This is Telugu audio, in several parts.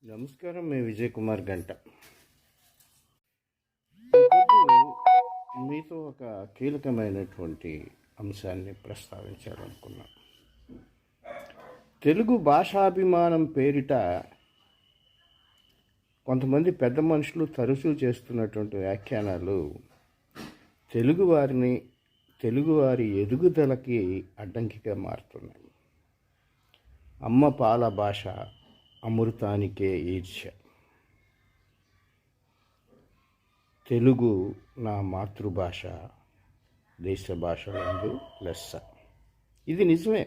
నమస్కారం, మీ విజయ్ కుమార్ గంట. ఈరోజు మీతో ఒక కీలకమైనటువంటి అంశాన్ని ప్రస్తావించాలనుకున్నాను. తెలుగు భాషాభిమానం పేరిట కొంతమంది పెద్ద మనుషులు తరచూ చేస్తున్నటువంటి వ్యాఖ్యానాలు తెలుగువారి ఎదుగుదలకి అడ్డంకిగా మారుతున్నాయి. అమ్మ పాల భాష అమృతానికే ఈర్ష్య, తెలుగు నా మాతృభాష, దేశ భాషలందు లెస్స. ఇది నిజమే.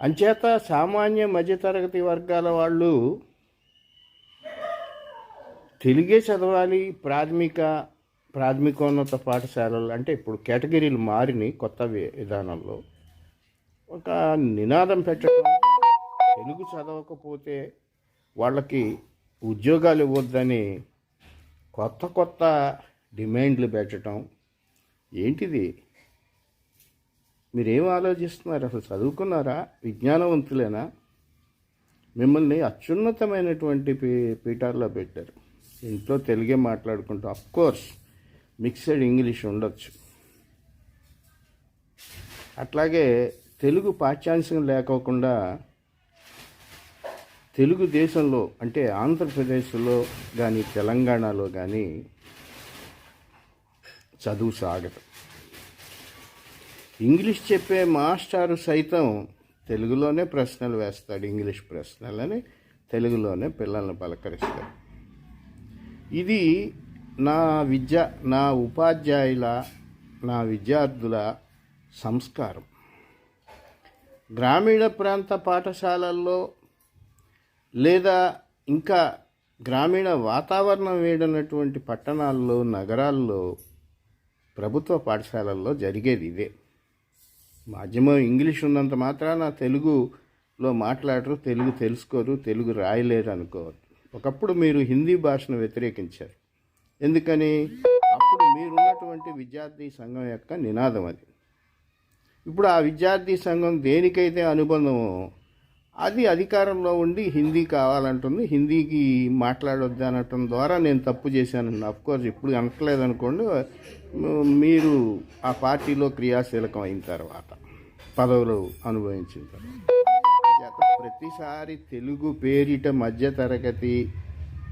అంచేత సామాన్య మధ్యతరగతి వర్గాల వాళ్ళు తెలుగే చదవాలి. ప్రాథమికోన్నత పాఠశాలలు అంటే ఇప్పుడు కేటగిరీలు మారినాయి. కొత్త విధానంలో ఒక నినాదం పెట్టడం, తెలుగు చదవకపోతే వాళ్ళకి ఉద్యోగాలు ఇవ్వద్దని కొత్త డిమాండ్లు పెట్టడం. ఏంటిది? మీరేం ఆలోచిస్తున్నారు? అసలు చదువుకున్నారా? విజ్ఞానవంతులేనా? మిమ్మల్ని అత్యున్నతమైనటువంటి పీఠాల్లో పెట్టారు. ఇంట్లో తెలుగే మాట్లాడుకుంటూ, అఫ్కోర్స్ మిక్స్డ్ ఇంగ్లీష్ ఉండొచ్చు. అట్లాగే తెలుగు పాఠ్యాంశం లేకోకుండా తెలుగు దేశంలో అంటే ఆంధ్రప్రదేశ్లో కానీ తెలంగాణలో కానీ చదువు సాగదు. ఇంగ్లీష్ చెప్పే మాస్టారు సైతం తెలుగులోనే ప్రశ్నలు వేస్తాడు. ఇంగ్లీష్ ప్రశ్నలని తెలుగులోనే పిల్లల్ని పలకరిస్తాడు. ఇది నా ఉపాధ్యాయుల, నా విద్యార్థుల సంస్కారం. గ్రామీణ ప్రాంత పాఠశాలల్లో లేదా ఇంకా గ్రామీణ వాతావరణం వేడనటువంటి పట్టణాల్లో, నగరాల్లో, ప్రభుత్వ పాఠశాలల్లో జరిగేది ఇదే. మాధ్యమం ఇంగ్లీష్ ఉన్నంత మాత్రాన తెలుగులో మాట్లాడరు, తెలుగు తెలుసుకోరు, తెలుగు రాయలేరు అనుకోవద్దు. ఒకప్పుడు మీరు హిందీ భాషను వ్యతిరేకించారు. ఎందుకని? అప్పుడు మీరున్నటువంటి విద్యార్థి సంఘం యొక్క నినాదం అది. ఇప్పుడు ఆ విద్యార్థి సంఘం దేనికైతే అనుబంధమో అది అధికారంలో ఉండి హిందీ కావాలంటుంది, హిందీకి మాట్లాడొద్దు అనటం ద్వారా నేను తప్పు చేశాను. అఫ్కోర్స్ ఇప్పుడు అనట్లేదు అనుకోండి, మీరు ఆ పార్టీలో క్రియాశీలకం అయిన తర్వాత, పదవులు అనుభవించిన తర్వాత. ప్రతిసారి తెలుగు పేరిట మధ్యతరగతి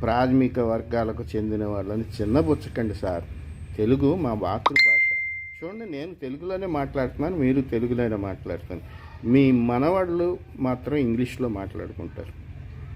ప్రాథమిక వర్గాలకు చెందిన వాళ్ళని చిన్నబుచ్చకండి సార్. తెలుగు మా మాతృభాష. చూడండి, నేను తెలుగులోనే మాట్లాడుతున్నాను, మీరు తెలుగులోనే మాట్లాడుతాను. మీ మనవాళ్ళు మాత్రం ఇంగ్లీష్లో మాట్లాడుకుంటారు.